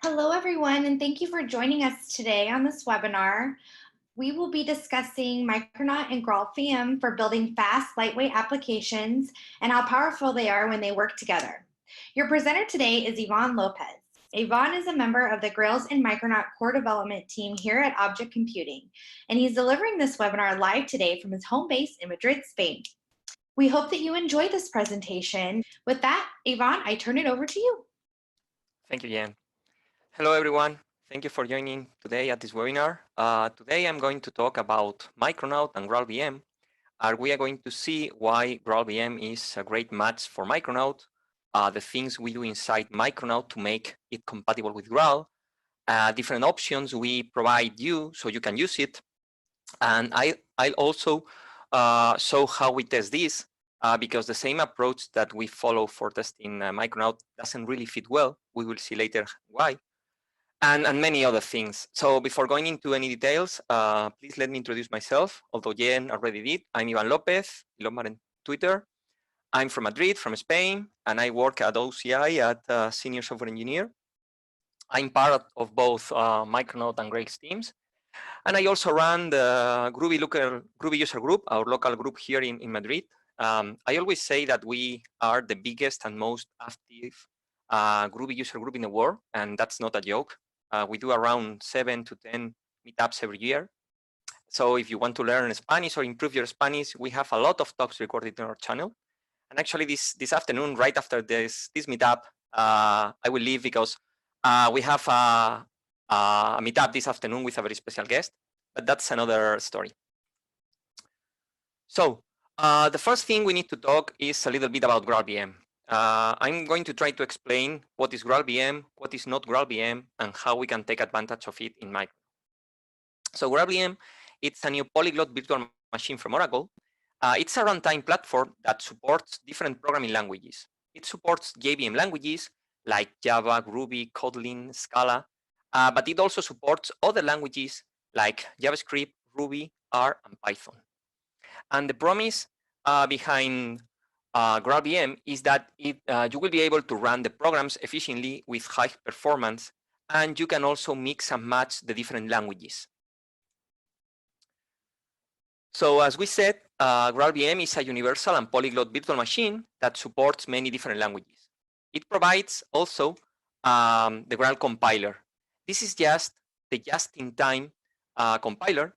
Hello, everyone, and thank you for joining us today on this webinar. We will be discussing Micronaut and Graalvm for building fast, lightweight applications and how powerful they are when they work together. Your presenter today is Ivan Lopez. Ivan is a member of the Grails and Micronaut core development team here at Object Computing, and he's delivering this webinar live today from his home base in Madrid, Spain. We hope that you enjoy this presentation. With that, Ivan, I turn it over to you. Thank you, Jan. Hello, everyone. Thank you for joining today at this webinar. Today, I'm going to talk about Micronaut and Graalvm. We are going to see why Graalvm is a great match for Micronaut, the things we do inside Micronaut to make it compatible with Graal, different options we provide you so you can use it. And I'll also show how we test this, because the same approach that we follow for testing Micronaut doesn't really fit well. We will see later why. And many other things. So before going into any details, please let me introduce myself, although Jen already did. I'm Ivan Lopez, Ilomar on Twitter. I'm from Madrid, from Spain, and I work at OCI as Senior Software Engineer. I'm part of both Micronaut and Grails teams. And I also run the Groovy user group, our local group here in Madrid. I always say that we are the biggest and most active Groovy user group in the world, and that's not a joke. We do around 7 to 10 meetups every year. So if you want to learn Spanish or improve your Spanish, we have a lot of talks recorded on our channel. And actually this afternoon, right after this meetup, I will leave because we have a meetup this afternoon with a very special guest, but that's another story. So the first thing we need to talk is a little bit about Graalvm. I'm going to try to explain what is Graalvm, what is not Graalvm, and how we can take advantage of it in Micronaut. So Graalvm, it's a new polyglot virtual machine from Oracle. It's a runtime platform that supports different programming languages. It supports JVM languages like Java, Ruby, Kotlin, Scala, but it also supports other languages like JavaScript, Ruby, R, and Python. And the promise behind Graalvm is that you will be able to run the programs efficiently with high performance, and you can also mix and match the different languages. So as we said, Graalvm is a universal and polyglot virtual machine that supports many different languages. It provides also the Graal compiler. This is just the just-in-time compiler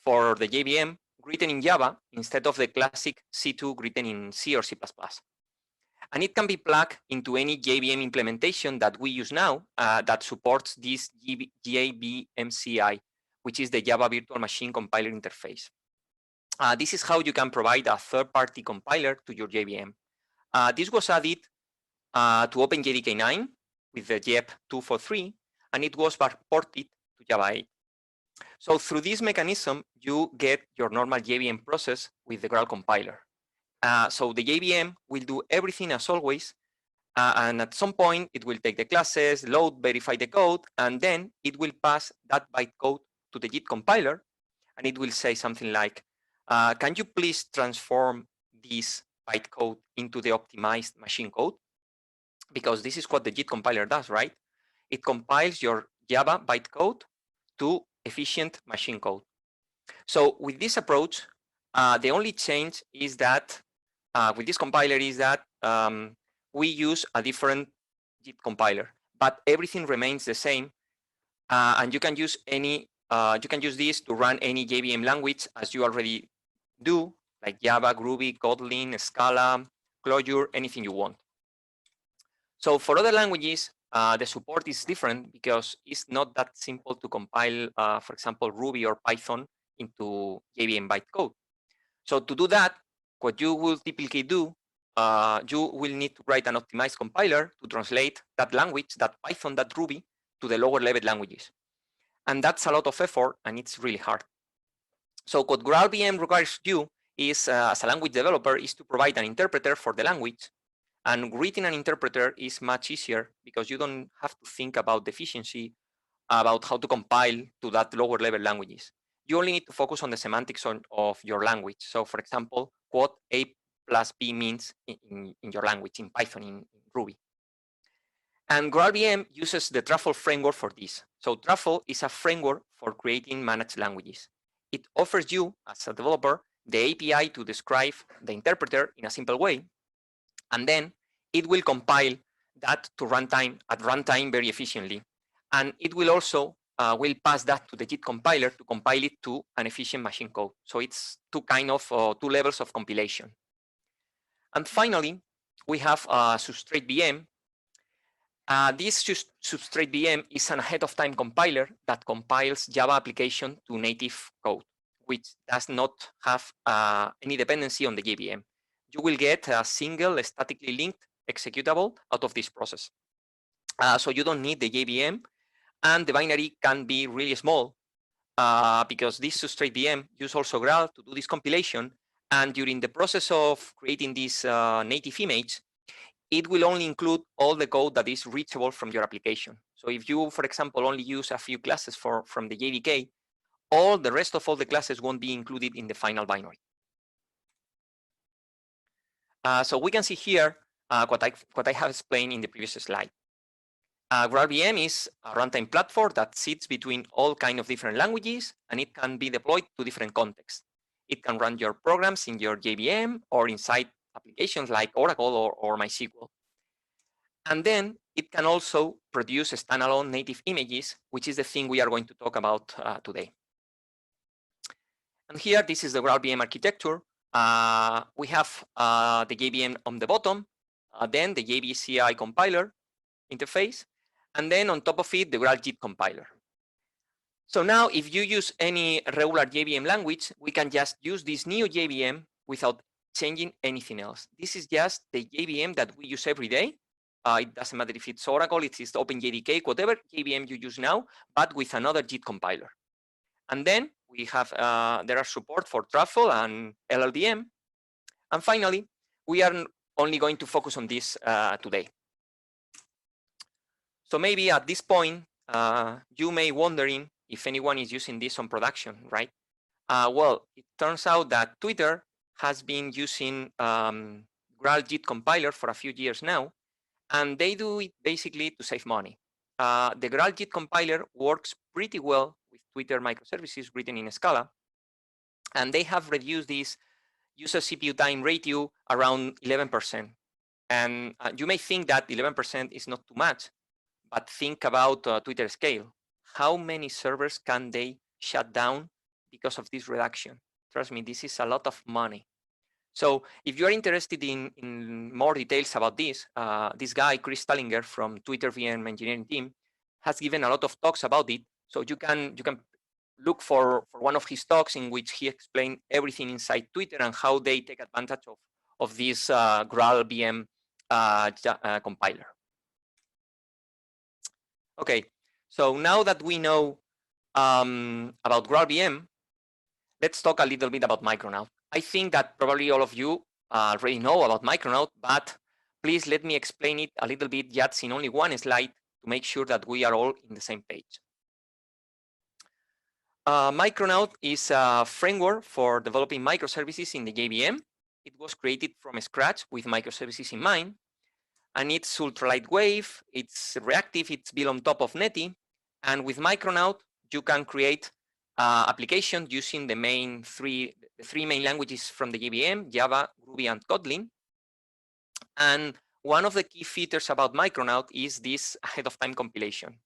for the JVM written in Java instead of the classic C2 written in C or C++. And it can be plugged into any JVM implementation that we use now that supports this JVMCI, which is the Java Virtual Machine Compiler Interface. This is how you can provide a third-party compiler to your JVM. This was added to OpenJDK 9 with the JEP 243, and it was ported to Java 8. So through this mechanism, you get your normal JVM process with the Graal compiler. So the JVM will do everything as always, and at some point it will take the classes, load, verify the code, and then it will pass that bytecode to the Git compiler, and it will say something like, can you please transform this bytecode into the optimized machine code? Because this is what the Git compiler does, right? It compiles your Java bytecode to efficient machine code. So with this approach, the only change is that with this compiler is that we use a different Git compiler, but everything remains the same, and you can use any you can use this to run any JVM language as you already do, like Java, Ruby, Kotlin, Scala, Clojure, anything you want. So for other languages, the support is different because it's not that simple to compile, for example, Ruby or Python into JVM bytecode. So to do that, what you will typically do, you will need to write an optimized compiler to translate that language, that Python, that Ruby, to the lower level languages. And that's a lot of effort, and it's really hard. So what Graalvm requires you is, as a language developer, is to provide an interpreter for the language. And writing an interpreter is much easier because you don't have to think about the efficiency, about how to compile to that lower level languages. You only need to focus on the semantics of your language. So for example, what A plus B means in your language, in Python, in Ruby. And Graalvm uses the Truffle framework for this. So Truffle is a framework for creating managed languages. It offers you, as a developer, the API to describe the interpreter in a simple way, and then it will compile that to runtime at runtime very efficiently. And it will also will pass that to the Git compiler to compile it to an efficient machine code. So it's two levels of compilation. And finally, we have Substrate VM. This Substrate VM is an ahead-of-time compiler that compiles Java application to native code, which does not have any dependency on the JVM. You will get a single statically linked executable out of this process. So you don't need the JVM, and the binary can be really small because this Substrate VM uses also Graal to do this compilation. And during the process of creating this native image, it will only include all the code that is reachable from your application. So if you, for example, only use a few classes from the JDK, all the rest of all the classes won't be included in the final binary. So we can see here what I have explained in the previous slide. Graalvm is a runtime platform that sits between all kinds of different languages, and it can be deployed to different contexts. It can run your programs in your JVM or inside applications like Oracle or MySQL. And then it can also produce standalone native images, which is the thing we are going to talk about today. And here, this is the Graalvm architecture. We have the JVM on the bottom, then the JVCI compiler interface, and then on top of it, the Graal Git compiler. So now, if you use any regular JVM language, we can just use this new JVM without changing anything else. This is just the JVM that we use every day. It doesn't matter if it's Oracle, it's OpenJDK, whatever JVM you use now, but with another Git compiler. And then we have, there are support for Truffle and LLVM. And finally, we are only going to focus on this today. So maybe at this point, you may wondering if anyone is using this on production, right? Well, it turns out that Twitter has been using Graal Git compiler for a few years now, and they do it basically to save money. The Graal Git compiler works pretty well with Twitter microservices written in Scala, and they have reduced this user CPU time ratio around 11%. And you may think that 11% is not too much, but think about Twitter scale. How many servers can they shut down because of this reduction? Trust me, this is a lot of money. So if you are interested in more details about this, this guy, Chris Stallinger from Twitter VM engineering team, has given a lot of talks about it. So you can look for one of his talks in which he explained everything inside Twitter and how they take advantage of this Graalvm compiler. Okay, so now that we know about Graalvm, let's talk a little bit about Micronaut. I think that probably all of you already know about Micronaut, but please let me explain it a little bit just in only one slide to make sure that we are all in the same page. Micronaut is a framework for developing microservices in the JVM. It was created from scratch with microservices in mind, and it's ultra lightweight, it's reactive, it's built on top of Netty, and with Micronaut, you can create applications using the three main languages from the JVM, Java, Ruby, and Kotlin. And one of the key features about Micronaut is this ahead-of-time compilation.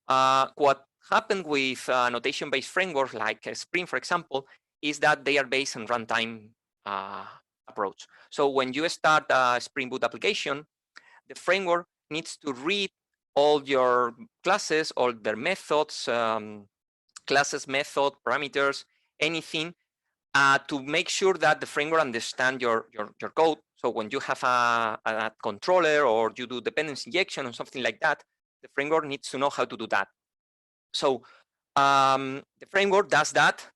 What happened with notation-based frameworks like Spring, for example, is that they are based on runtime approach. So when you start a Spring Boot application, the framework needs to read all your classes, all their methods, classes, method, parameters, anything, to make sure that the framework understands your code. So when you have a controller or you do dependency injection or something like that, the framework needs to know how to do that. So the framework does that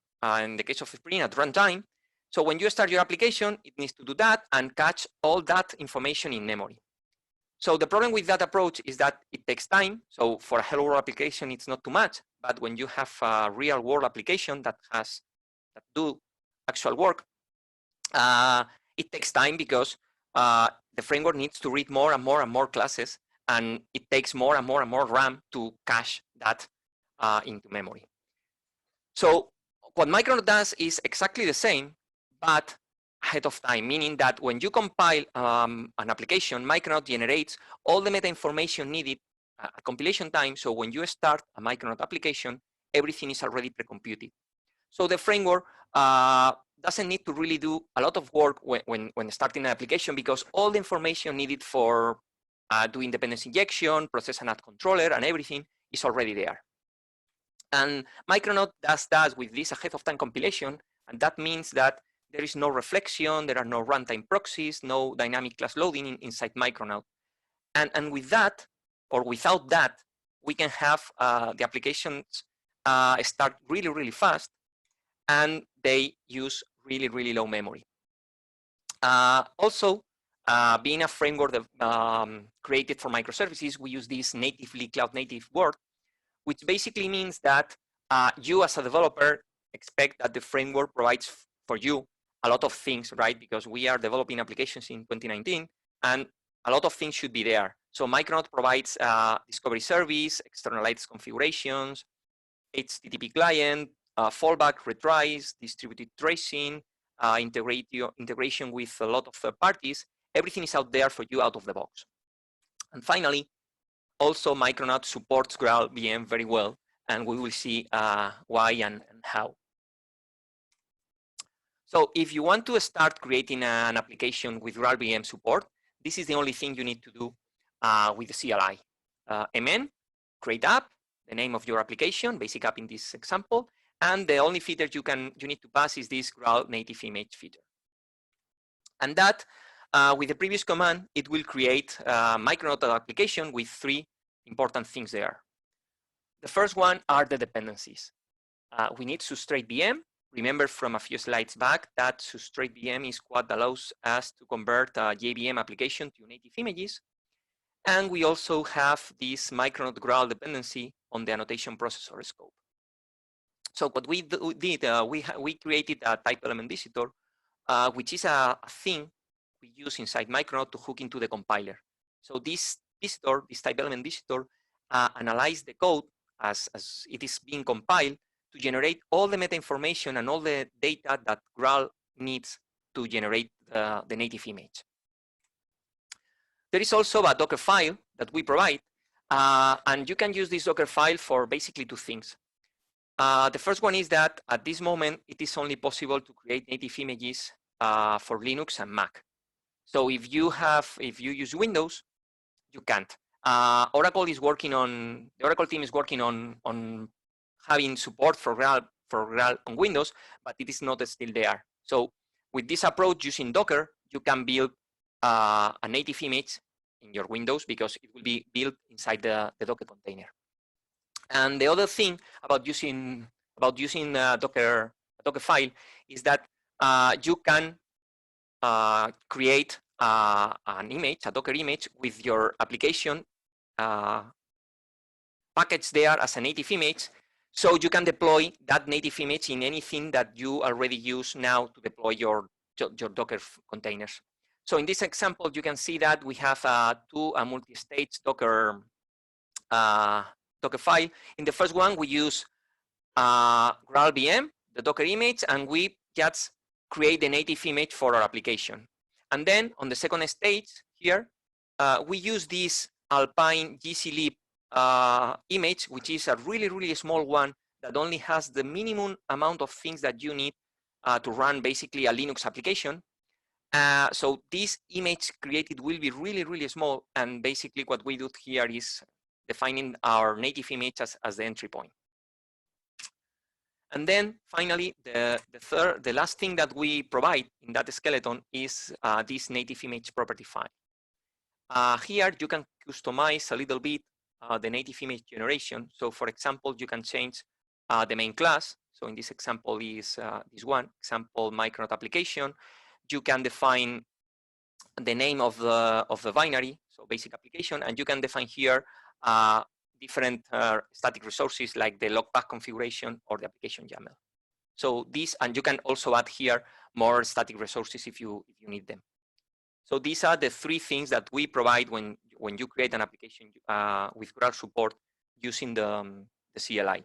in the case of Spring at runtime. So when you start your application, it needs to do that and catch all that information in memory. So the problem with that approach is that it takes time. So for a hello world application, it's not too much. But when you have a real world application that do actual work, it takes time because the framework needs to read more and more and more classes. and it takes more and more and more RAM to cache that into memory. So what Micronaut does is exactly the same, but ahead of time, meaning that when you compile an application, Micronaut generates all the meta information needed at compilation time. So when you start a Micronaut application, everything is already pre-computed. So the framework doesn't need to really do a lot of work when starting an application, because all the information needed for doing dependency injection, process and add controller, and everything is already there. And Micronaut does that with this ahead of time compilation, and that means that there is no reflection, there are no runtime proxies, no dynamic class loading inside Micronaut. And with that, or without that, we can have the applications start really, really fast, and they use really, really low memory. Also, being a framework that, created for microservices, we use this natively cloud-native word, which basically means that you as a developer expect that the framework provides for you a lot of things, right? Because we are developing applications in 2019, and a lot of things should be there. So Micronaut provides discovery service, externalized configurations, HTTP client, fallback retries, distributed tracing, integration with a lot of third parties. Everything is out there for you out of the box. And finally, also Micronaut supports Graalvm very well, and we will see why and how. So if you want to start creating an application with Graalvm support, this is the only thing you need to do with the CLI. MN, create app, the name of your application, basic app in this example, and the only feature you need to pass is this Graal native image feature. And that, with the previous command, it will create a Micronaut application with 3 important things there. The first one are the dependencies. We need substrate VM. Remember from a few slides back that substrate VM is what allows us to convert a JVM application to native images. And we also have this Micronaut Graal dependency on the annotation processor scope. So what we did, we created a type element visitor, which is a thing we use inside Micronaut to hook into the compiler. So this visitor, this type element visitor, analyze the code as it is being compiled to generate all the meta information and all the data that Graal needs to generate the native image. There is also a Docker file that we provide, and you can use this Docker file for basically 2 things. The first one is that at this moment, it is only possible to create native images for Linux and Mac. So if you use Windows, you can't. The Oracle team is working on having support for Graal on Windows, but it is not still there. So with this approach using Docker, you can build a native image in your Windows because it will be built inside the Docker container. And the other thing about using a Docker file is that you can create an image, a Docker image with your application package there as a native image, so you can deploy that native image in anything that you already use now to deploy your Docker containers. So in this example, you can see that we have a multi-stage Docker file. In the first one, we use Graalvm, the Docker image, and we just create the native image for our application. And then on the second stage here, we use this Alpine GClib image, which is a really, really small one that only has the minimum amount of things that you need to run basically a Linux application. So this image created will be really, really small. And basically what we do here is defining our native image as the entry point. And then finally, the last thing that we provide in that skeleton is this native image property file. Here you can customize a little bit the native image generation. So for example, you can change the main class. So in this example is this one, example Micronaut application. You can define the name of the binary, so basic application, and you can define here different static resources like the log path configuration or the application YAML. So this, and you can also add here more static resources if you need them. So these are the 3 things that we provide when when you create an application with Graal support using the CLI.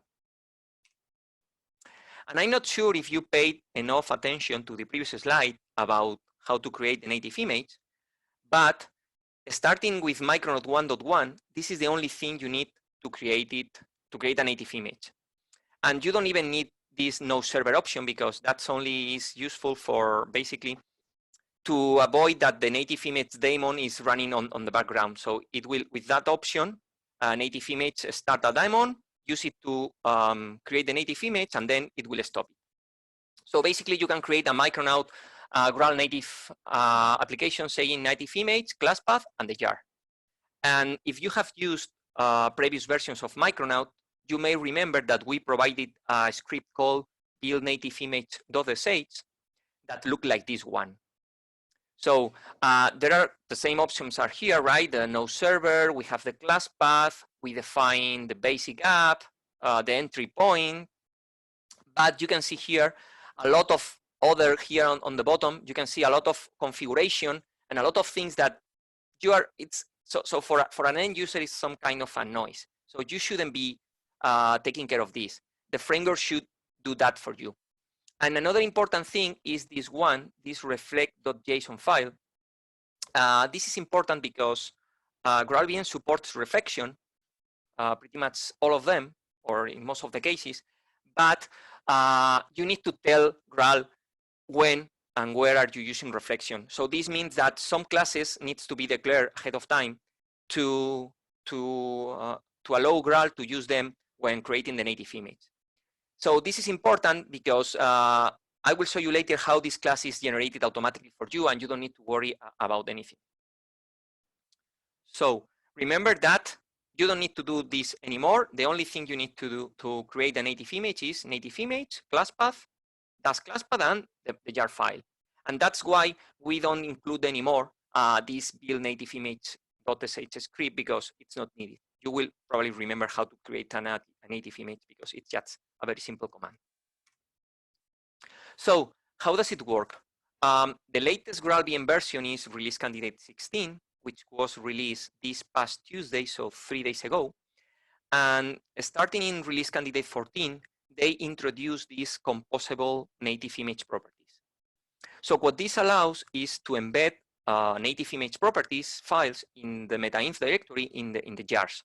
And I'm not sure if you paid enough attention to the previous slide about how to create a native image, but starting with Micronaut 1.1, this is the only thing you need to create a native image. And you don't even need this no server option, because that's only is useful for basically to avoid that the native image daemon is running on the background. So it will, with that option, native image start a daemon, use it to create the native image, and then it will stop it. So basically you can create a Micronaut Graal native application saying native image, class path, and the jar. And if you have used previous versions of Micronaut, you may remember that we provided a script called build native image.sh that look like this one. So there are the same options are here, right? The no server, we have the class path, we define the basic app, the entry point, but you can see here a lot of other here on the bottom, you can see a lot of configuration and a lot of things that you are, so for an end user, it's some kind of a noise. So you shouldn't be taking care of this. The framework should do that for you. And another important thing is this one, this reflect.json file. This is important because Graalvm supports reflection, pretty much all of them, or in most of the cases, but you need to tell Graal when and where are you using reflection. So this means that some classes needs to be declared ahead of time to allow Graal to use them when creating the native image. So this is important because I will show you later how this class is generated automatically for you, and you don't need to worry about anything. So remember that you don't need to do this anymore. The only thing you need to do to create a native image is native image, class path, that's class path, and the jar file. And that's why we don't include anymore this build native image.sh script, because it's not needed. You will probably remember how to create a native image because it's just a very simple command. So how does it work? The latest Graalvm version is release candidate 16, which was released this past Tuesday, so 3 days ago. And starting in release candidate 14, they introduced these composable native image properties. So what this allows is to embed native image properties files in the metainf directory in the jars.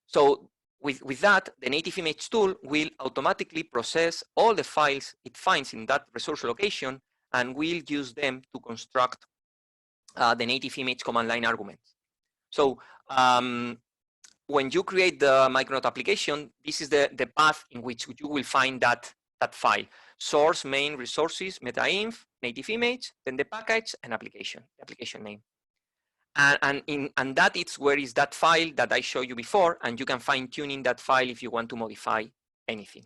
So with that, the native image tool will automatically process all the files it finds in that resource location and will use them to construct the native image command line arguments. So when you create the Micronaut application, this is the path in which you will find that file. Source, main, resources, metainf, native image, then the package and application, the application name. And that is where is that file that I showed you before, and you can fine tune in that file if you want to modify anything.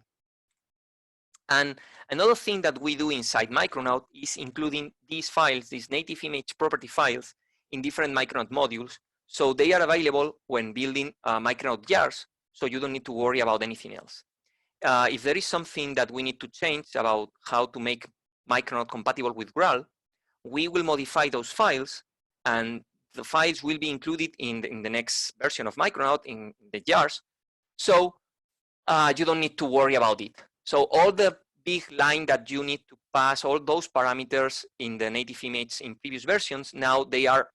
And another thing that we do inside Micronaut is including these files, these native image property files, in different Micronaut modules. So they are available when building Micronaut jars, so you don't need to worry about anything else. If there is something that we need to change about how to make Micronaut compatible with Graal, we will modify those files, and the files will be included in the next version of Micronaut in the jars. So you don't need to worry about it. So all the big line that you need to pass, all those parameters in the native image in previous versions, now they are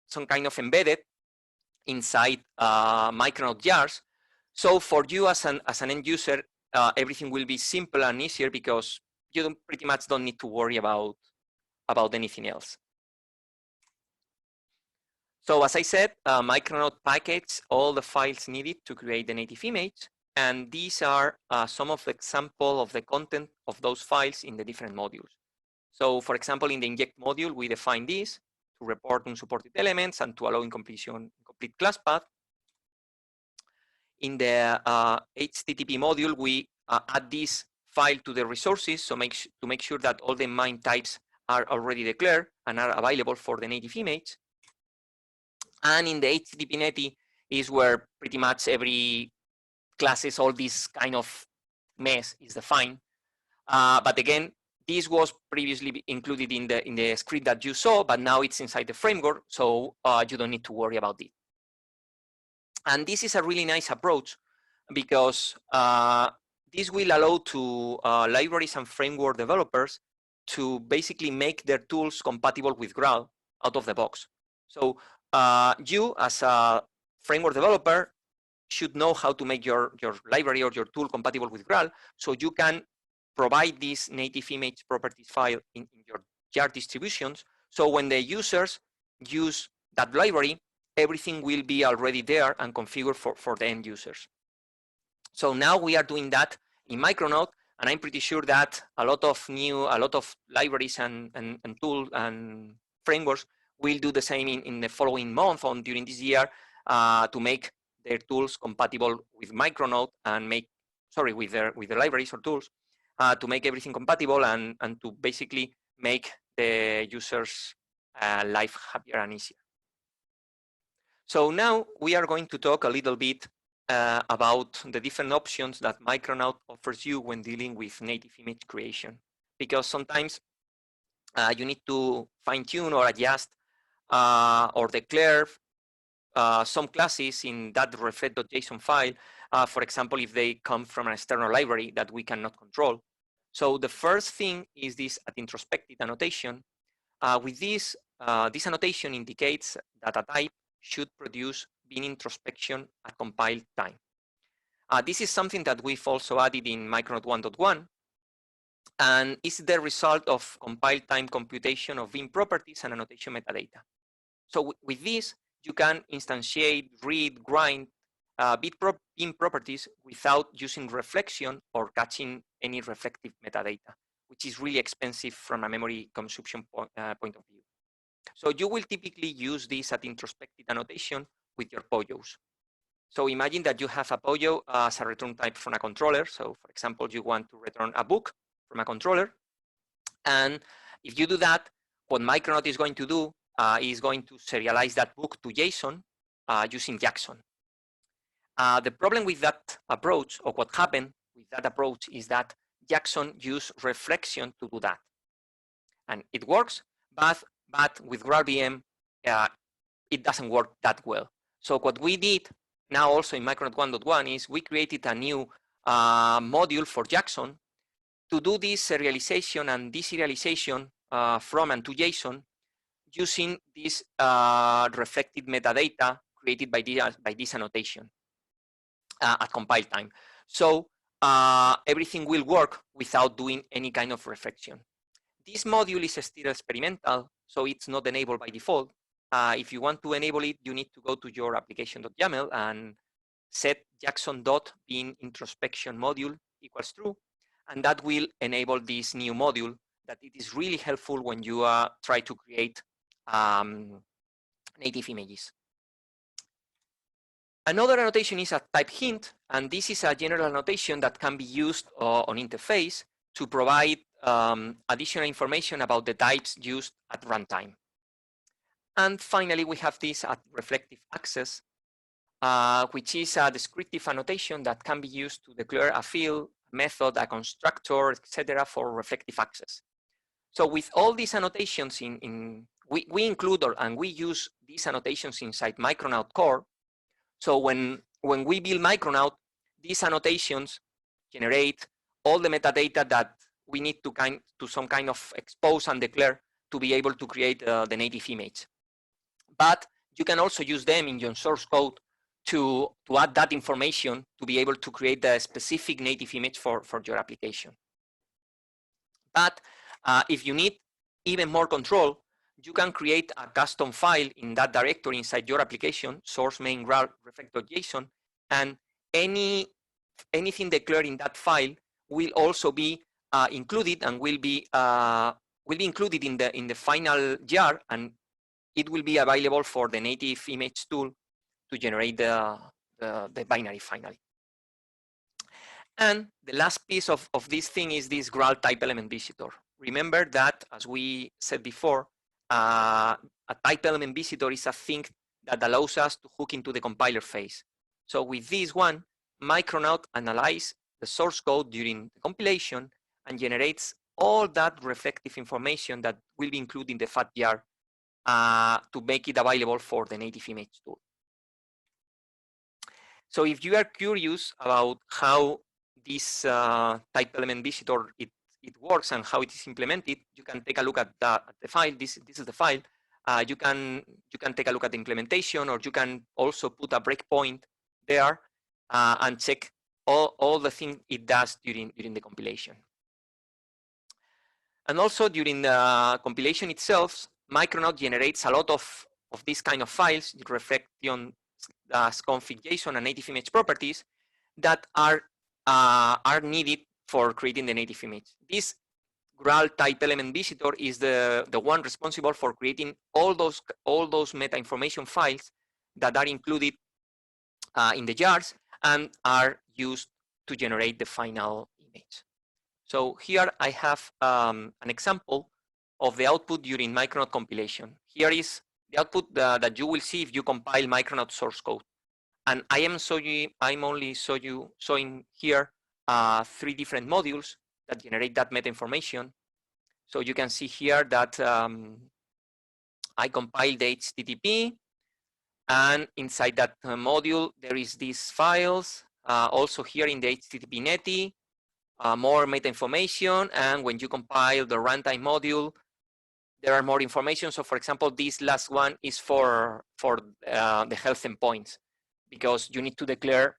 some kind of embedded inside Micronaut jars. So for you as an end user, everything will be simple and easier because you pretty much don't need to worry about anything else. So as I said, Micronaut packets all the files needed to create the native image. And these are some of the example of the content of those files in the different modules. So for example, in the inject module, we define this to report unsupported elements and to allow incomplete class path. In the HTTP module, we add this file to the resources, so to make sure that all the MIME types are already declared and are available for the native image. And in the HTTP netty is where pretty much every classes, all this kind of mess is defined. But again, This was previously included in the script that you saw, but now it's inside the framework, so you don't need to worry about it. And this is a really nice approach because this will allow to libraries and framework developers to basically make their tools compatible with Graal out of the box. So you as a framework developer should know how to make your library or your tool compatible with Graal, so you can provide this native image properties file in your jar distributions. So when the users use that library, everything will be already there and configured for the end users. So now we are doing that in Micronaut, and I'm pretty sure that a lot of libraries and tools and frameworks will do the same in the following month or during this year to make their tools compatible with Micronaut and with the libraries or tools to make everything compatible and to basically make the users' life happier and easier. So now we are going to talk a little bit about the different options that Micronaut offers you when dealing with native image creation, because sometimes you need to fine-tune or adjust or declare some classes in that reflect.json file, for example, if they come from an external library that we cannot control. So the first thing is this at introspective annotation. With this annotation indicates that a type should produce bin introspection at compile time. This is something that we've also added in Micronaut 1.1, and is the result of compile time computation of bin properties and annotation metadata. So with this, you can instantiate, read, grind bin properties without using reflection or catching any reflective metadata, which is really expensive from a memory consumption point of view. So you will typically use this at introspective annotation with your POJOs. So imagine that you have a POJO as a return type from a controller. So for example, you want to return a book from a controller. And if you do that, what Micronaut is going to do is going to serialize that book to JSON using Jackson. The problem with that approach, or what happened with that approach, is that Jackson used reflection to do that. And it works, but with Graalvm, it doesn't work that well. So what we did now also in Micronaut 1.1 is we created a new module for Jackson to do this serialization and deserialization from and to JSON using this reflected metadata created by this annotation at compile time. So everything will work without doing any kind of reflection. This module is still experimental, so it's not enabled by default. If you want to enable it, you need to go to your application.yaml and set jackson.bin introspection module equals true, and that will enable this new module that it is really helpful when you try to create native images. Another annotation is a type hint, and this is a general annotation that can be used on interface to provide additional information about the types used at runtime. And finally, we have this at reflective access, which is a descriptive annotation that can be used to declare a field, a method, a constructor, etc., for reflective access. So with all these annotations, we include and we use these annotations inside Micronaut core. So when we build Micronaut, these annotations generate all the metadata that we need to some kind of expose and declare to be able to create the native image. But you can also use them in your source code to add that information to be able to create the specific native image for your application. But if you need even more control, you can create a custom file in that directory inside your application, source main graal reflect.json, and anything declared in that file will also be included and will be included in the final jar, and it will be available for the native image tool to generate the binary finally. And the last piece of this thing is this Graal type element visitor. Remember that, as we said before, a type element visitor is a thing that allows us to hook into the compiler phase. So with this one, Micronaut analyzes the source code during the compilation and generates all that reflective information that will be included in the FATYAR to make it available for the native image tool. So if you are curious about how this type element visitor it works and how it is implemented, you can take a look at the file. This is the file. You can take a look at the implementation, or you can also put a breakpoint there and check all the things it does during the compilation. And also during the compilation itself, Micronaut generates a lot of these kind of files, reflection, config.json, and native image properties that are needed for creating the native image. This Graal type element visitor is the one responsible for creating all those meta information files that are included in the jars and are used to generate the final image. So here I have an example of the output during Micronaut compilation. Here is the output that you will see if you compile Micronaut source code. And I'm only showing here 3 different modules that generate that meta information. So you can see here that I compiled the HTTP, and inside that module there is these files. Also here in the HTTP netty, more meta information, and when you compile the runtime module, there are more information. So for example, this last one is for the health endpoints, because you need to declare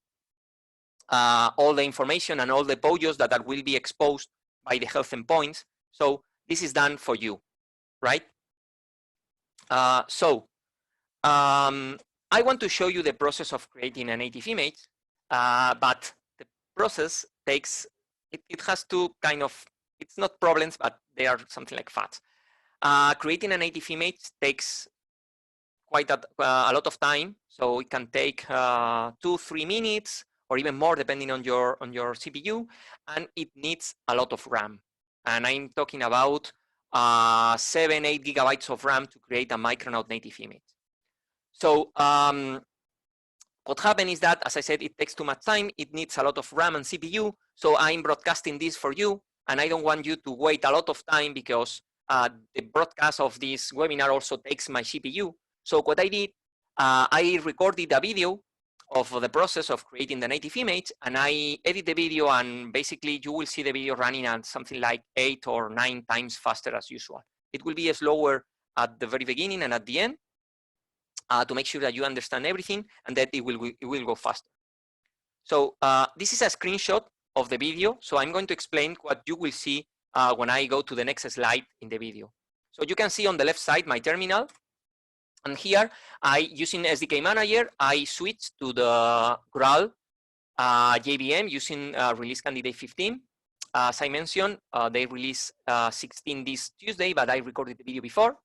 all the information and all the POJOs that will be exposed by the health endpoints. So this is done for you, right? I want to show you the process of creating a native image, but the process takes, it has two kind of, it's not problems, but they are something like facts. Creating a native image takes quite a lot of time, so it can take 2-3 minutes or even more depending on your CPU, and it needs a lot of RAM. And I'm talking about 7-8 gigabytes of RAM to create a Micronaut native image. So what happened is that, as I said, it takes too much time. It needs a lot of RAM and CPU. So I'm broadcasting this for you, and I don't want you to wait a lot of time, because the broadcast of this webinar also takes my CPU. So what I did, I recorded a video of the process of creating the native image, and I edit the video, and basically you will see the video running at something like 8 or 9 times faster as usual. It will be slower at the very beginning and at the end, to make sure that you understand everything, and that it will go faster. So this is a screenshot of the video. So I'm going to explain what you will see when I go to the next slide in the video. So you can see on the left side my terminal, and here using SDK Manager, I switched to the Graal JVM using release candidate 15. As I mentioned, they released 16 this Tuesday, but I recorded the video before.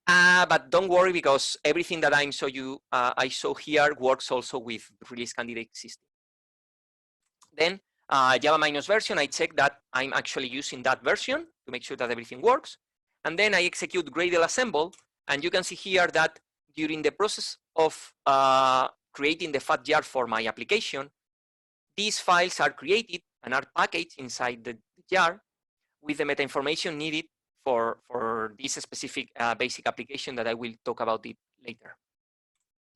But don't worry, because everything that I show here works also with release candidate system. Then Java minus version, I check that I'm actually using that version to make sure that everything works. And then I execute Gradle assemble, and you can see here that during the process of creating the FATYAR for my application, these files are created and are packaged inside the jar with the meta information needed for this specific basic application that I will talk about it later.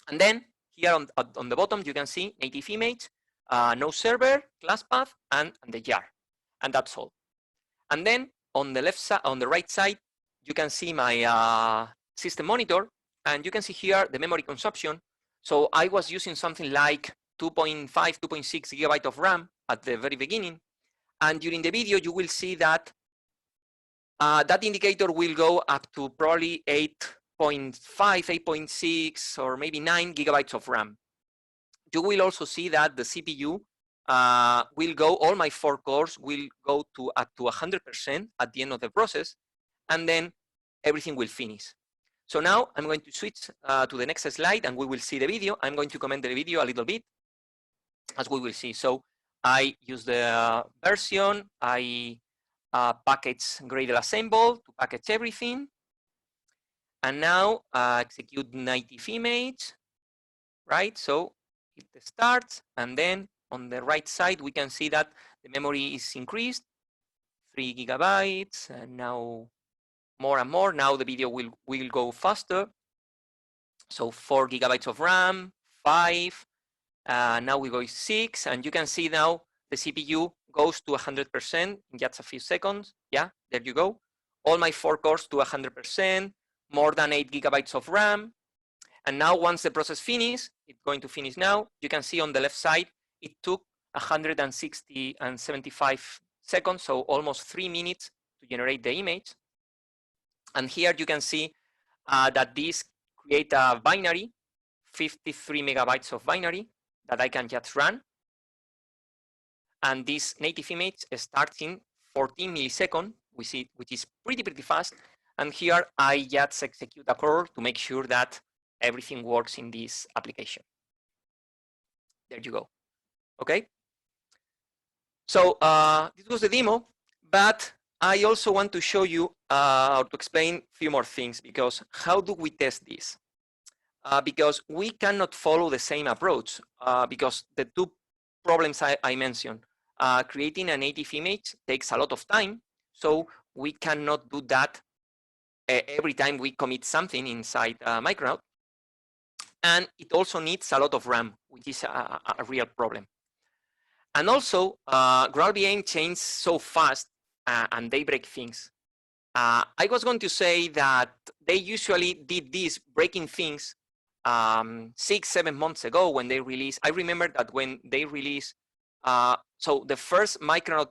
And then here on the bottom, you can see native image, no server, class path, and the jar, and that's all. And then on the left side, on the right side, you can see my system monitor, and you can see here the memory consumption. So I was using something like 2.5, 2.6 gigabyte of RAM at the very beginning, and during the video you will see that that indicator will go up to probably 8.5, 8.6, or maybe 9 gigabytes of RAM. You will also see that the CPU will go, all my 4 cores will go to up to 100% at the end of the process, and then everything will finish. So now I'm going to switch to the next slide, and we will see the video. I'm going to comment the video a little bit, as we will see. So I use the version, I package Gradle assemble to package everything, and now execute native image, right? So it starts, and then on the right side we can see that the memory is increased 3 gigabytes, and now more and more. Now the video will go faster. So 4 gigabytes of RAM, 5. Now we go 6, and you can see now the CPU goes to 100% in just a few seconds. Yeah, there you go. All my 4 cores to 100%, more than 8 gigabytes of RAM. And now once the process finishes, it's going to finish now. You can see on the left side, it took 160 and 75 seconds, so almost 3 minutes to generate the image. And here you can see that this create a binary, 53 megabytes of binary that I can just run. And this native image starts in 14 milliseconds, which is pretty fast. And here I just execute a curl to make sure that everything works in this application. There you go. Okay. So this was the demo, but I also want to show you or to explain a few more things, because how do we test this? Because we cannot follow the same approach because the two problems I mentioned, creating a native image takes a lot of time, so we cannot do that every time we commit something inside Micronaut. And it also needs a lot of RAM, which is a real problem. And also, Graalvm changes so fast and they break things. I was going to say that they usually did this breaking things 6-7 months ago when they released. I remember that when they released, so the first Micronaut,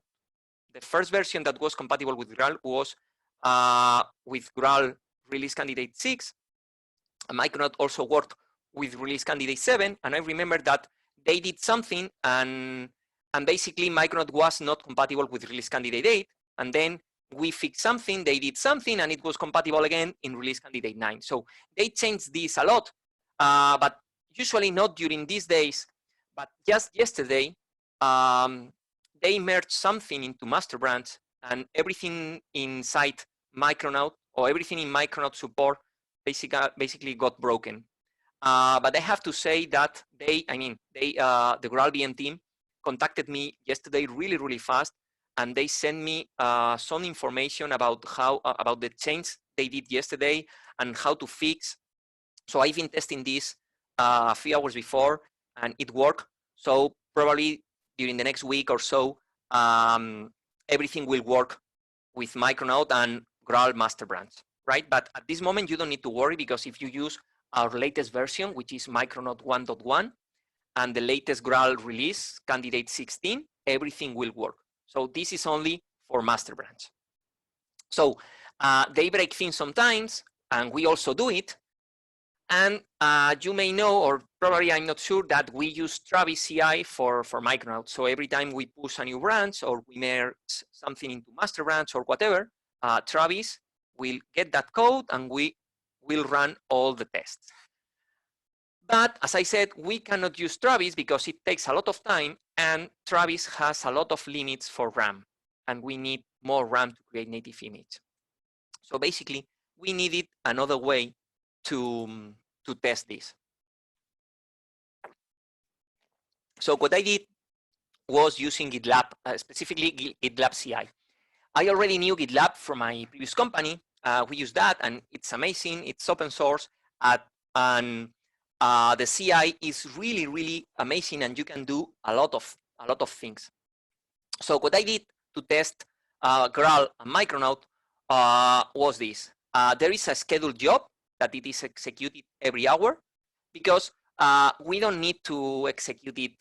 the first version that was compatible with Graal was with Graal release candidate 6. Micronaut also worked with release candidate 7, and I remember that they did something, and basically Micronaut was not compatible with release candidate 8, and then we fixed something, they did something, and it was compatible again in release candidate 9. So they changed this a lot, but usually not during these days. But just yesterday, they merged something into master branch, and everything inside Micronaut, or everything in Micronaut support basically got broken. But I have to say that the Graalvm team contacted me yesterday really fast, and they sent me some information about about the change they did yesterday and how to fix. So I've been testing this a few hours before, and it worked. So probably during the next week or so, everything will work with Micronaut and Graal master branch, right? But at this moment, you don't need to worry, because if you use our latest version, which is Micronaut 1.1, and the latest Graal release, candidate 16, everything will work. So this is only for master branch. So they break things sometimes, and we also do it. And you may know, or probably I'm not sure, that we use Travis CI for Micronaut. So every time we push a new branch or we merge something into master branch or whatever, Travis will get that code and we will run all the tests. But as I said, we cannot use Travis because it takes a lot of time, and Travis has a lot of limits for RAM, and we need more RAM to create native image. So basically, we needed another way to test this. So what I did was using GitLab, specifically GitLab CI. I already knew GitLab from my previous company. We use that, and it's amazing. It's open source, and the CI is really amazing, and you can do a lot of things. So what I did to test Graal and Micronaut was this. There is a scheduled job that it is executed every hour, because we don't need to execute it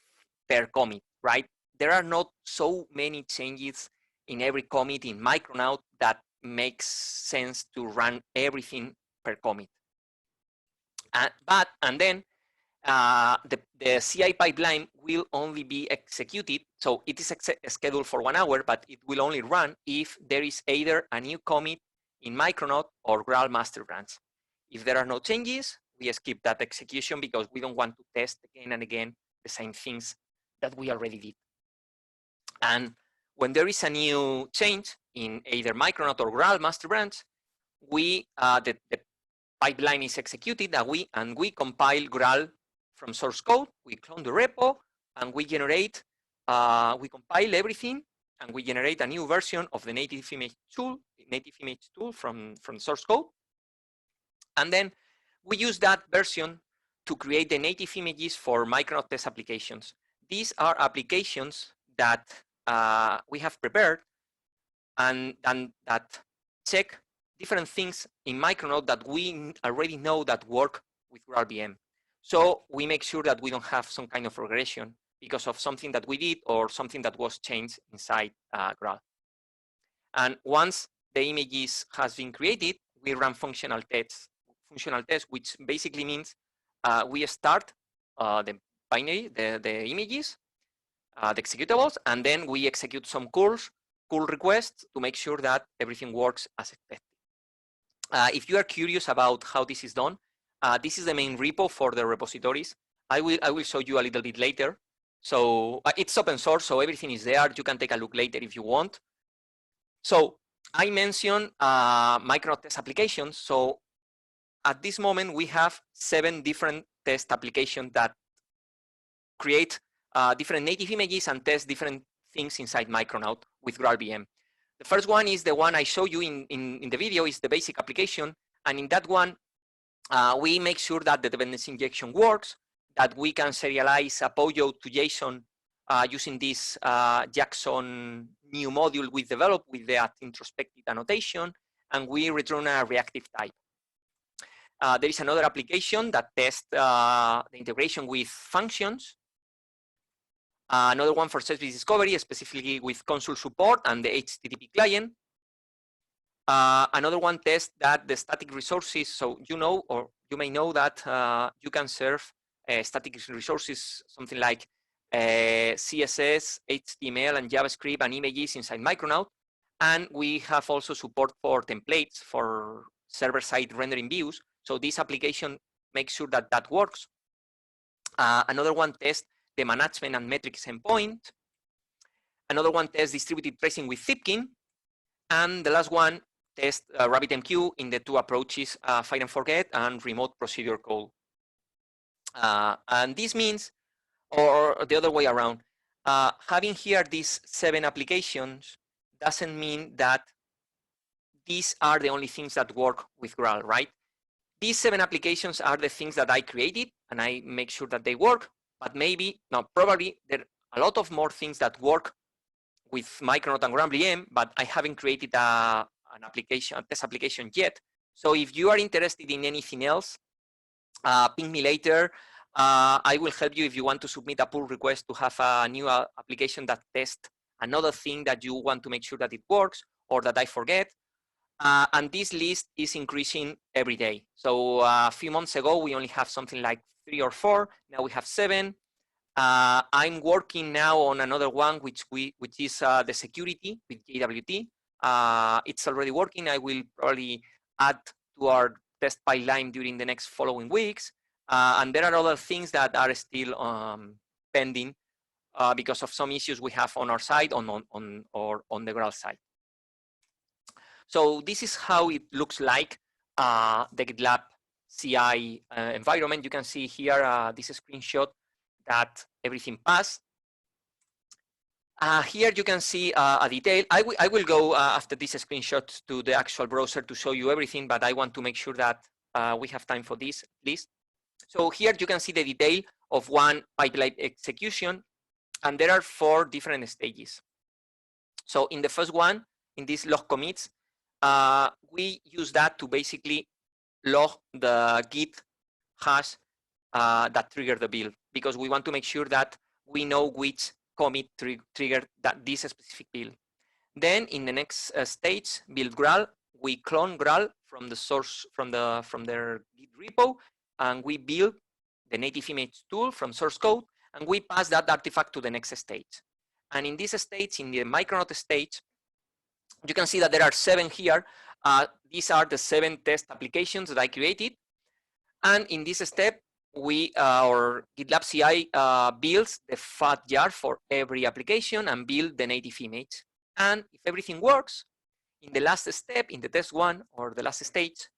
per commit, right? There are not so many changes in every commit in Micronaut that makes sense to run everything per commit. And then the CI pipeline will only be executed. So it is scheduled for 1 hour, but it will only run if there is either a new commit in Micronaut or Graal master branch. If there are no changes, we skip that execution because we don't want to test again and again the same things that we already did. And when there is a new change in either Micronaut or Graal master branch, the pipeline is executed, and we compile Graal from source code. We clone the repo, and we generate, we compile everything, and we generate a new version of the native image tool from the source code. And then we use that version to create the native images for Micronaut Test applications. These are applications that we have prepared and that check different things in Micronaut that we already know that work with Graalvm. So we make sure that we don't have some kind of regression because of something that we did or something that was changed inside Graal. And once the images has been created, we run functional tests, which basically means we start the binary, the images, the executables, and then we execute some curl requests to make sure that everything works as expected. If you are curious about how this is done, this is the main repo for the repositories. I will show you a little bit later. So it's open source, so everything is there. You can take a look later if you want. So I mentioned Micronaut Test applications. So at this moment, we have 7 different test applications that create different native images and test different things inside Micronaut with Graalvm. The first one is the one I show you in the video, is the basic application. And in that one, we make sure that the dependency injection works, that we can serialize a POJO to JSON using this Jackson new module we developed with that introspective annotation, and we return a reactive type. There is another application that tests the integration with functions. Another one for service discovery, specifically with console support and the HTTP client. Another one tests that the static resources, so you know, or you may know that you can serve static resources, something like CSS, HTML, and JavaScript and images inside Micronaut. And we have also support for templates for server-side rendering views. So this application makes sure that that works. Another one tests the management and metrics endpoint. Another one tests distributed tracing with Zipkin. And the last one tests RabbitMQ in the 2 approaches, find and forget and remote procedure call. And this means, or the other way around, having here these 7 applications doesn't mean that these are the only things that work with Graal, right? These 7 applications are the things that I created and I make sure that they work, but maybe, no, probably there are a lot of more things that work with Micronaut and Graalvm, but I haven't created an application, a test application yet. So if you are interested in anything else, ping me later. I will help you if you want to submit a pull request to have a new application that tests another thing that you want to make sure that it works or that I forget. And this list is increasing every day. So a few months ago, we only have something like 3 or 4. Now we have 7. I'm working now on another one, which is the security with JWT. It's already working. I will probably add to our test pipeline during the next following weeks. And there are other things that are still pending because of some issues we have on our side, or on the Graal side. So this is how it looks like the GitLab CI environment. You can see here this screenshot that everything passed. Here you can see a detail. I will go after this screenshot to the actual browser to show you everything, but I want to make sure that we have time for this list. So here you can see the detail of one pipeline execution, and there are 4 different stages. So in the first one, in this log commits, we use that to basically log the Git hash that triggered the build, because we want to make sure that we know which commit triggered this specific build. Then in the next stage, build Graal, we clone Graal from the source, from their Git repo, and we build the native image tool from source code, and we pass that artifact to the next stage. And in this stage, in the Micronaut stage, you can see that there are 7 here. These are the 7 test applications that I created. And in this step, our GitLab CI builds the fat jar for every application and build the native image. And if everything works, in the last step, in the test 1 or the last stage,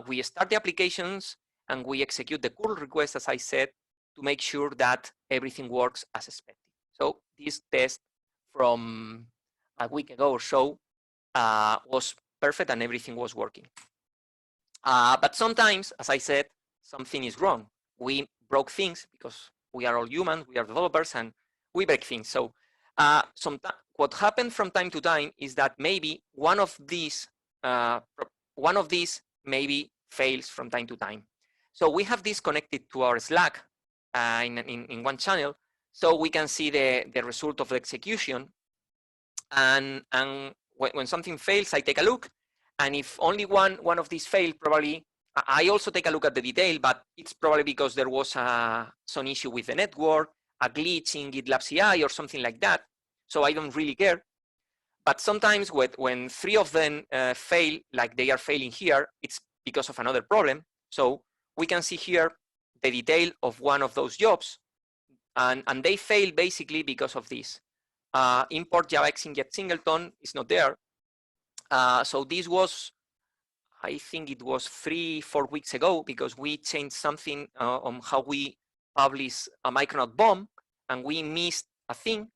we start the applications and we execute the curl request, as I said, to make sure that everything works as expected. So this test from a week ago or so was perfect and everything was working. But sometimes, as I said, something is wrong. We broke things because we are all humans, we are developers, and we break things. So what happened from time to time is that maybe one of these maybe fails from time to time. So we have this connected to our Slack in one channel, so we can see the result of the execution. And when something fails, I take a look. And if only one of these failed, probably I also take a look at the detail, but it's probably because there was some issue with the network, a glitch in Gitlab CI or something like that. So I don't really care. But sometimes when 3 of them fail, like they are failing here, it's because of another problem. So we can see here the detail of one of those jobs. And they fail basically because of this. Import JavaX in get singleton is not there. So this was, I think it was 3-4 weeks ago, because we changed something on how we publish a Micronaut bomb, and we missed a thing.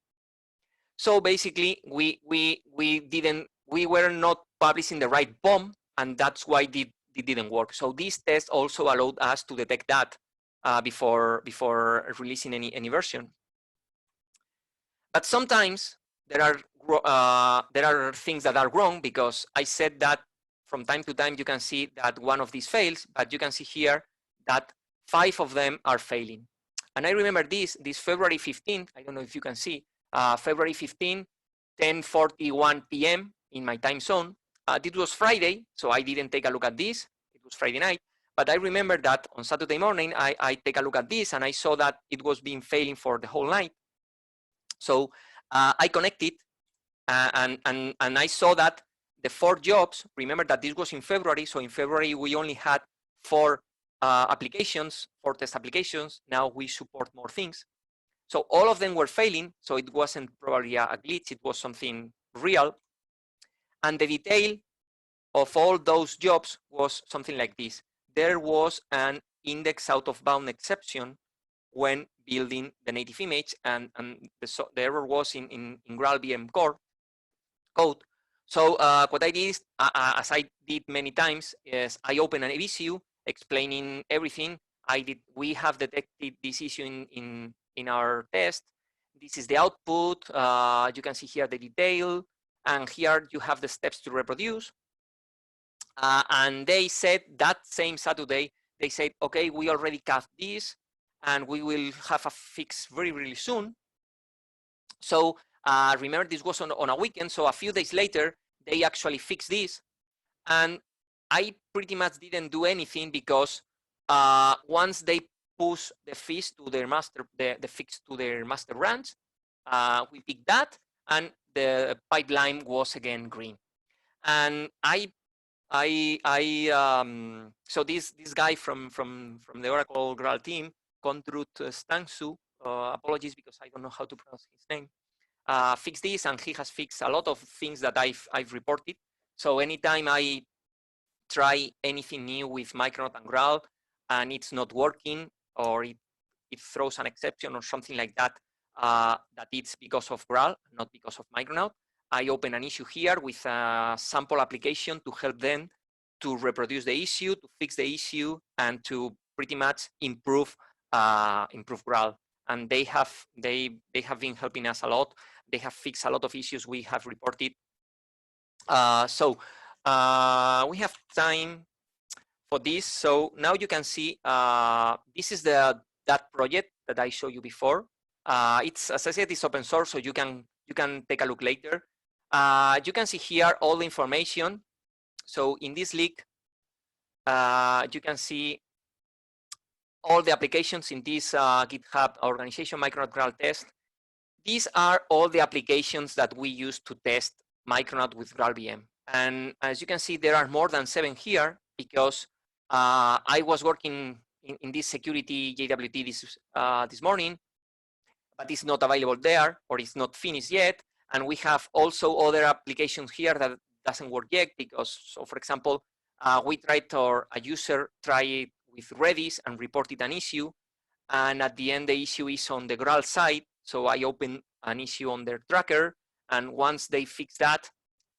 So basically, we were not publishing the right bomb, and that's why it didn't work. So this test also allowed us to detect that before releasing any version. But sometimes there are things that are wrong, because I said that from time to time you can see that one of these fails, but you can see here that 5 of them are failing. And I remember this February 15th, I don't know if you can see, February 15, 10:41 p.m. in my time zone. This was Friday, so I didn't take a look at this. It was Friday night. But I remember that on Saturday morning, I take a look at this, and I saw that it was been failing for the whole night. So I connected, and I saw that the 4 jobs, remember that this was in February, so in February we only had 4 applications, 4 test applications. Now we support more things. So all of them were failing, so it wasn't probably a glitch, it was something real. And the detail of all those jobs was something like this. There was an index out of bound exception when building the native image, and the error was in Graalvm core code. So what I did is, as I did many times, is I opened an issue explaining everything. We have detected this issue in our test. This is the output. You can see here the detail, and here you have the steps to reproduce. And they said that same Saturday, they said, okay, we already caught this, and we will have a fix very, really soon. So remember, this was on a weekend, so a few days later, they actually fixed this. And I pretty much didn't do anything, because once they push the fix to their master, the fix to their master branch, we picked that, and the pipeline was again green. And so this guy from the Oracle Graal team, Kondrut Stangsu, apologies because I don't know how to pronounce his name, fixed this, and he has fixed a lot of things that I've reported. So anytime I try anything new with Micronaut and Graal and it's not working, or it throws an exception or something like that, that it's because of Graal, not because of Micronaut, I open an issue here with a sample application to help them to reproduce the issue, to fix the issue, and to pretty much improve Graal. And they have been helping us a lot. They have fixed a lot of issues we have reported. So we have time for this. So now you can see this is that project that I showed you before. It's, as I said, it's open source, so you can take a look later. You can see here all the information. So in this link, you can see all the applications in this GitHub organization, Micronaut Graal Test. These are all the applications that we use to test Micronaut with Graalvm. And as you can see, there are more than 7 here, because I was working in this security JWT this morning, but it's not available there, or it's not finished yet. And we have also other applications here that doesn't work yet, because, so for example, we tried, or a user tried it with Redis and reported an issue. And at the end, the issue is on the Graal side. So I open an issue on their tracker, And once they fix that,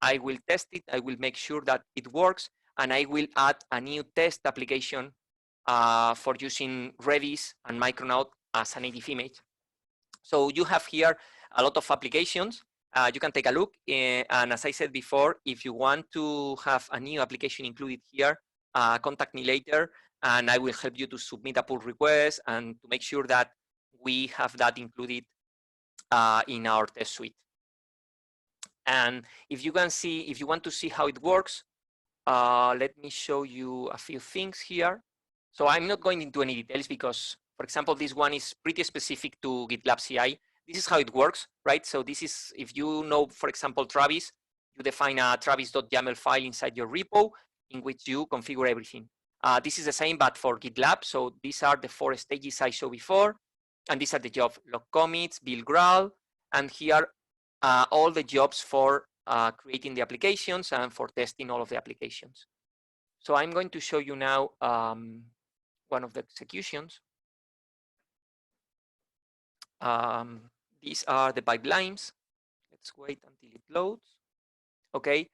I will test it. I will make sure that it works, and I will add a new test application for using Redis and Micronaut as a native image. So you have here a lot of applications. You can take a look. And as I said before, if you want to have a new application included here, contact me later, and I will help you to submit a pull request and to make sure that we have that included in our test suite. And if you want to see how it works, let me show you a few things here. So I'm not going into any details because, for example, this one is pretty specific to GitLab CI. This is how it works, right? So this is, if you know, for example, Travis, you define a travis.yaml file inside your repo in which you configure everything. This is the same, but for GitLab. So these are the 4 stages I showed before. And these are the job log commits, build Graal, and here all the jobs for creating the applications and for testing all of the applications. So I'm going to show you now one of the executions. These are the pipelines. Let's wait until it loads. Okay,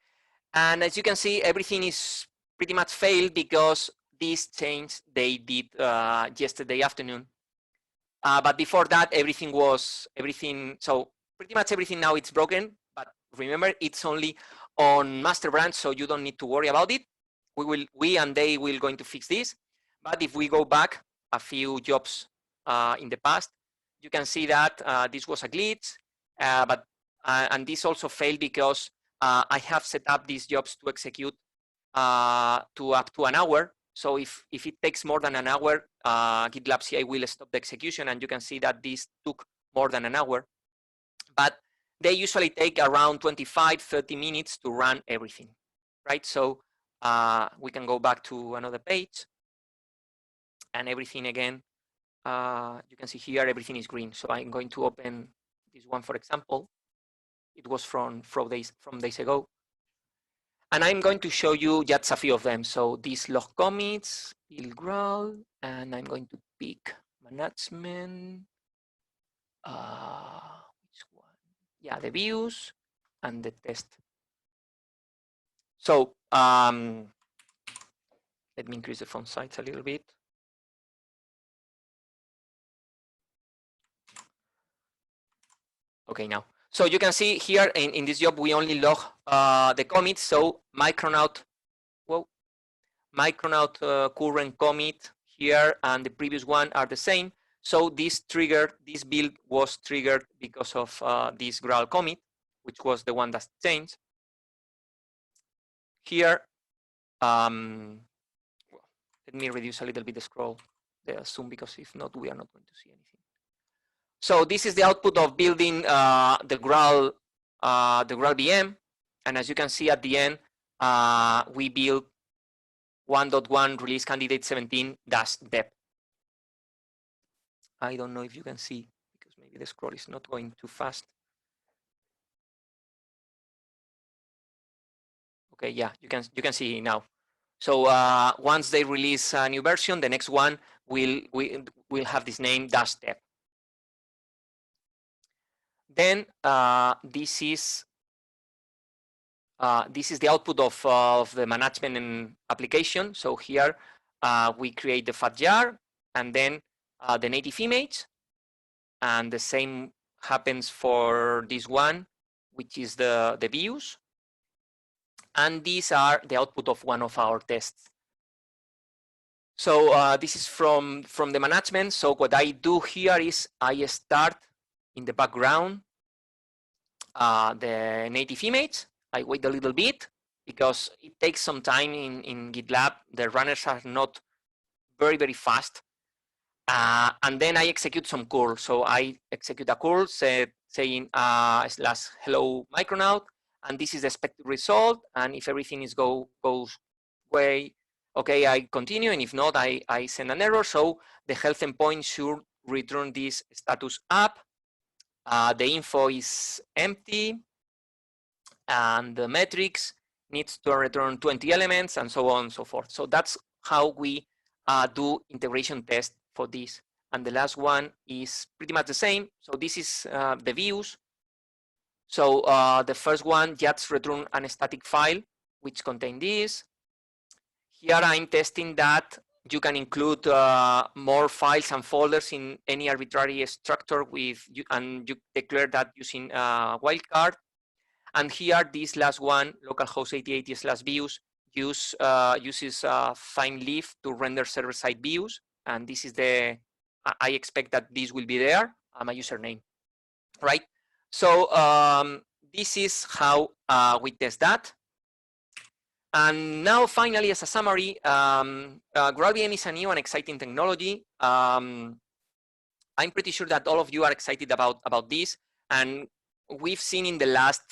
and as you can see, everything is pretty much failed because this change they did yesterday afternoon. But before that, so pretty much everything now it's broken. But remember, it's only on master branch, so you don't need to worry about it. We and they will going to fix this. But if we go back a few jobs in the past, you can see that this was a glitch, and this also failed because I have set up these jobs to execute to up to an hour. So if it takes more than an hour, GitLab CI will stop the execution, and you can see that this took more than an hour. But they usually take around 25, 30 minutes to run everything, right? So we can go back to another page, and everything again, you can see here, everything is green. So I'm going to open this one, for example. It was from days ago. And I'm going to show you just a few of them. So these log commits, build Graal, and I'm going to pick management. Which one? Yeah, the views and the test. So let me increase the font size a little bit. Okay, now. So you can see here in this job, we only log the commits. So Micronaut current commit here and the previous one are the same. So this build was triggered because of this Graal commit, which was the one that changed. Here, let me reduce a little bit the scroll, the zoom, because if not, we are not going to see anything. So this is the output of building the Graalvm, and as you can see at the end, we built 1.1 release candidate 17-dep. I don't know if you can see because maybe the scroll is not going too fast. Okay, yeah, you can see now. So once they release a new version, the next one will have this name -dep. Then this is the output of the management application. So here we create the fat jar and then the native image, and the same happens for this one, which is the views. And these are the output of one of our tests. So this is from the management. So what I do here is I start in the background the native image. I wait a little bit because it takes some time in GitLab. The runners are not very, very fast. And then I execute some curl. So I execute a curl saying /hello Micronaut, and this is the expected result. And if everything goes way, okay, I continue. And if not, I send an error. So the health endpoint should return this status up. The info is empty, and the metrics needs to return 20 elements, and so on and so forth. So that's how we do integration test for this. And the last one is pretty much the same. So this is the views. So the first one just return an static file which contain this. Here I'm testing that you can include more files and folders in any arbitrary structure and you declare that using wildcard. And here, this last one, localhost 8080/views, uses fine leaf to render server-side views. And this is I expect that this will be there, my username, right? So this is how we test that. And now, finally, as a summary, Graalvm is a new and exciting technology. I'm pretty sure that all of you are excited about this. And we've seen in the last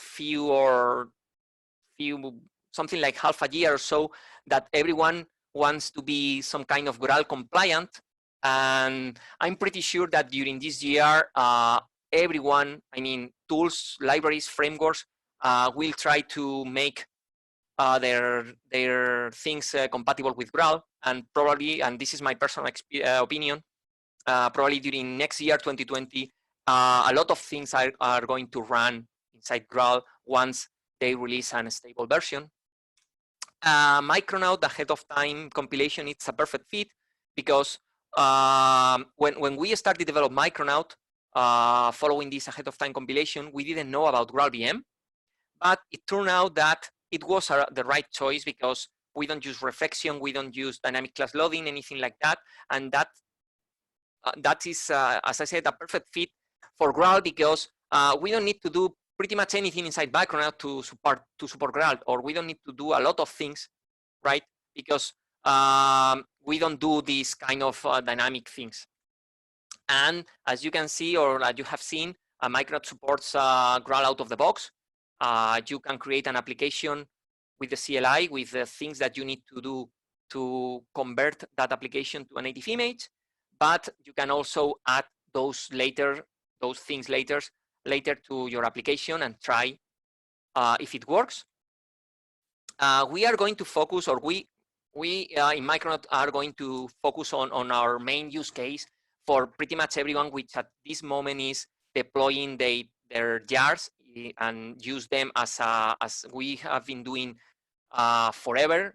something like half a year or so, that everyone wants to be some kind of Graal compliant. And I'm pretty sure that during this year, everyone, I mean, tools, libraries, frameworks, will try to make their things compatible with Graal. And probably, and this is my personal opinion, probably during next year, 2020, a lot of things are going to run inside Graal once they release a stable version. Micronaut ahead of time compilation, it's a perfect fit because when we started to develop Micronaut, following this ahead of time compilation, we didn't know about Graalvm, but it turned out that it was the right choice because we don't use reflection, we don't use dynamic class loading, anything like that, and that is, as I said, a perfect fit for Graal because we don't need to do pretty much anything inside Micronaut to support Graal, or we don't need to do a lot of things, right? Because we don't do these kind of dynamic things. And as you can see, or as you have seen, Micronaut supports Graal out of the box. You can create an application with the CLI with the things that you need to do to convert that application to a native image, but you can also add those things later to your application and try if it works. We are going to focus, or we in Micronaut are going to focus on our main use case for pretty much everyone, which at this moment is deploying their jars and use them as we have been doing forever,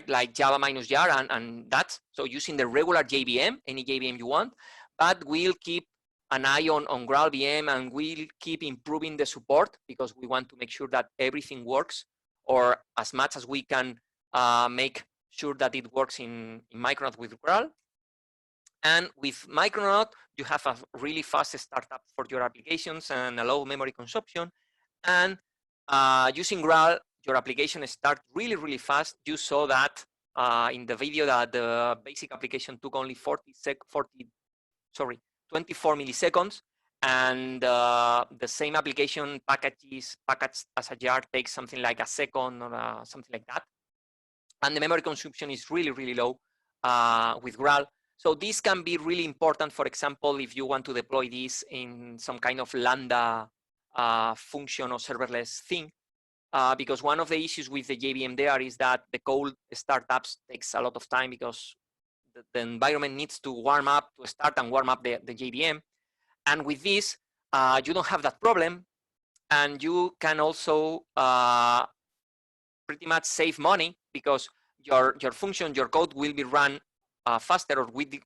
like Java minus jar and that. So using the regular JVM, any JVM you want, but we'll keep an eye on Graalvm, and we'll keep improving the support because we want to make sure that everything works, or as much as we can make sure that it works in Micronaut with Graal. And with Micronaut, you have a really fast startup for your applications and a low memory consumption. And using Graal, your application starts really, really fast. You saw that in the video that the basic application took only 24 milliseconds. And the same application packaged as a jar takes something like a second or something like that. And the memory consumption is really, really low with Graal. So this can be really important, for example, if you want to deploy this in some kind of Lambda function or serverless thing, because one of the issues with the JVM there is that the cold startups takes a lot of time because the environment needs to warm up, to start and warm up the JVM. And with this, you don't have that problem. And you can also pretty much save money because your function, your code will be run faster, or it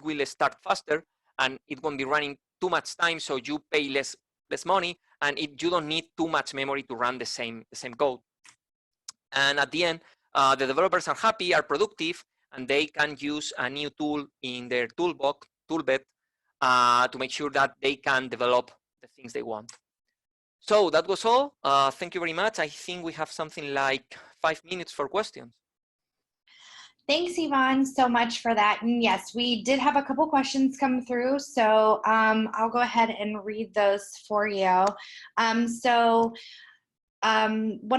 will start faster, and it won't be running too much time, so you pay less money, and you don't need too much memory to run the same code. And at the end, the developers are happy, are productive, and they can use a new tool in their toolbed to make sure that they can develop the things they want. So that was all. Thank you very much. I think we have something like 5 minutes for questions. Thanks, Ivan, so much for that. And yes, we did have a couple questions come through, so I'll go ahead and read those for you. One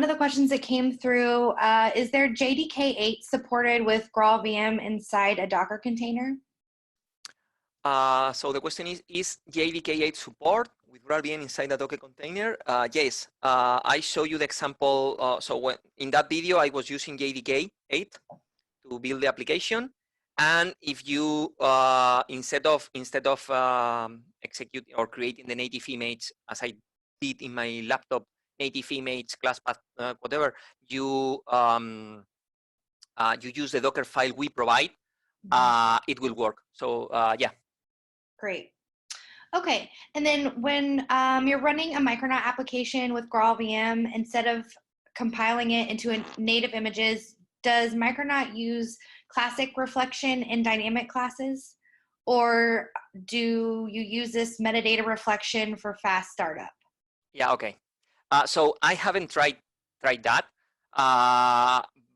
of the questions that came through, is there JDK8 supported with Graalvm inside a Docker container? So the question is JDK8 support with Graalvm inside a Docker container? Yes, I show you the example. So in that video, I was using JDK8 to build the application, and if you instead of executing or creating the native image as I did in my laptop, native image, class path, whatever, you you use the Docker file we provide, it will work. So yeah. Great. Okay, and then when you're running a Micronaut application with Graalvm, instead of compiling it into a native images, does Micronaut use classic reflection and dynamic classes? Or do you use this metadata reflection for fast startup? Yeah, okay. So I haven't tried that,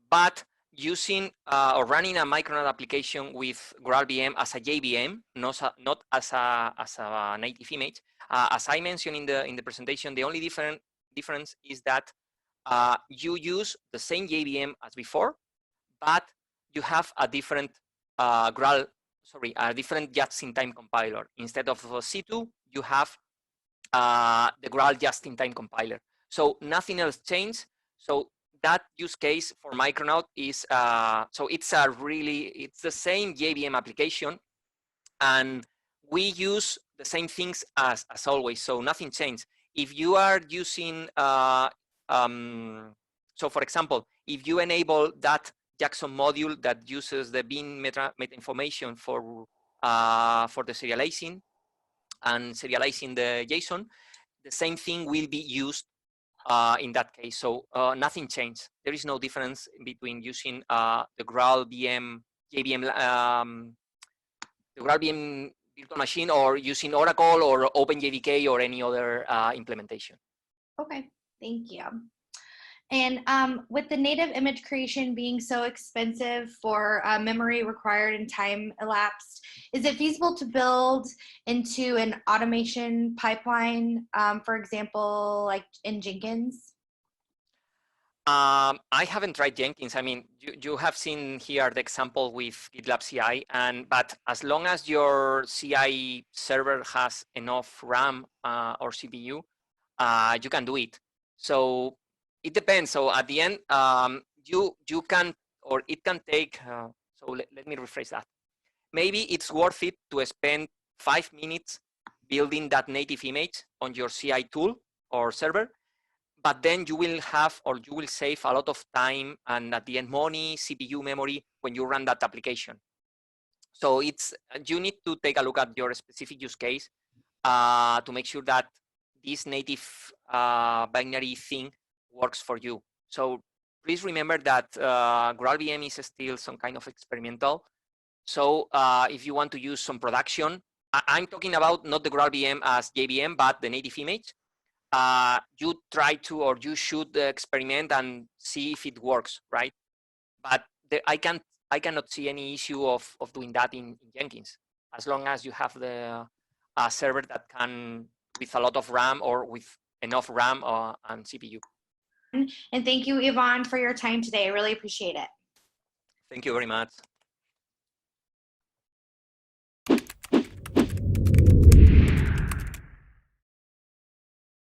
but using or running a Micronaut application with Graalvm as a JVM, not as a native image. As I mentioned in the presentation, the only difference is that you use the same JVM as before, but you have a different a different just-in-time compiler. Instead of C2, you have the Graal just-in-time compiler. So nothing else changed. So that use case for Micronaut is so it's the same JVM application, and we use the same things as always. So nothing changed. If you are using so for example, if you enable that Jackson module that uses the bin meta information for the serializing and serializing the JSON, the same thing will be used in that case. So nothing changed. There is no difference between using the Graalvm JVM, the Graalvm virtual machine, or using Oracle or OpenJDK or any other implementation. Okay, thank you. And with the native image creation being so expensive for memory required and time elapsed, is it feasible to build into an automation pipeline, for example, like in Jenkins? I haven't tried Jenkins. I mean, you have seen here the example with Gitlab CI, but as long as your CI server has enough RAM or CPU, you can do it. So it depends. So at the end, you can, or it can take. So let me rephrase that. Maybe it's worth it to spend 5 minutes building that native image on your CI tool or server, but then you will have, or you will save a lot of time and at the end money, CPU memory when you run that application. So you need to take a look at your specific use case to make sure that this native binary thing works for you. So please remember that Graalvm is still some kind of experimental. So if you want to use some production, I'm talking about not the Graalvm as JVM, but the native image. You try to, or you should experiment and see if it works, right? But I cannot see any issue of doing that in Jenkins, as long as you have the server that can, with a lot of RAM or with enough RAM and CPU. And thank you, Yvonne, for your time today. I really appreciate it. Thank you very much.